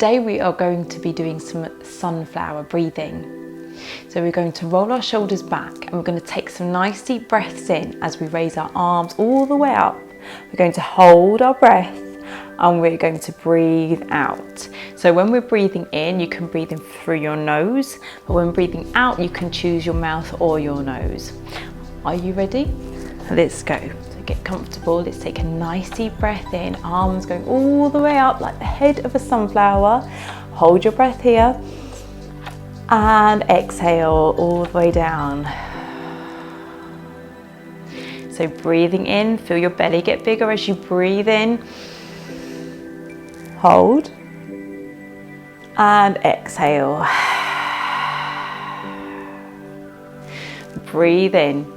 Today we are going to be doing some sunflower breathing. So we're going to roll our shoulders back and we're going to take some nice deep breaths in as we raise our arms all the way up. We're going to hold our breath and we're going to breathe out. So when we're breathing in, you can breathe in through your nose, but when breathing out, you can choose your mouth or your nose. Are you ready? Let's go. So get comfortable. Let's take a nice deep breath in, arms going all the way up like the head of a sunflower. Hold your breath here and exhale all the way down. So breathing in, feel your belly get bigger as you breathe in. Hold and exhale. Breathe in.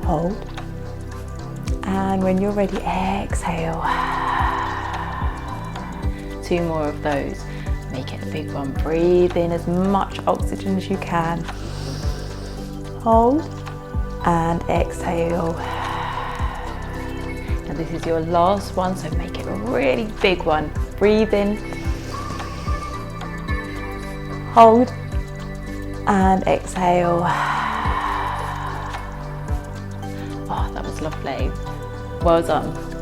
Hold. And when you're ready, exhale. 2 more of those. Make it a big one. Breathe in as much oxygen as you can. Hold and exhale. Now this is your last one, so make it a really big one. Breathe in. Hold and exhale. Oh, that was lovely. Well done.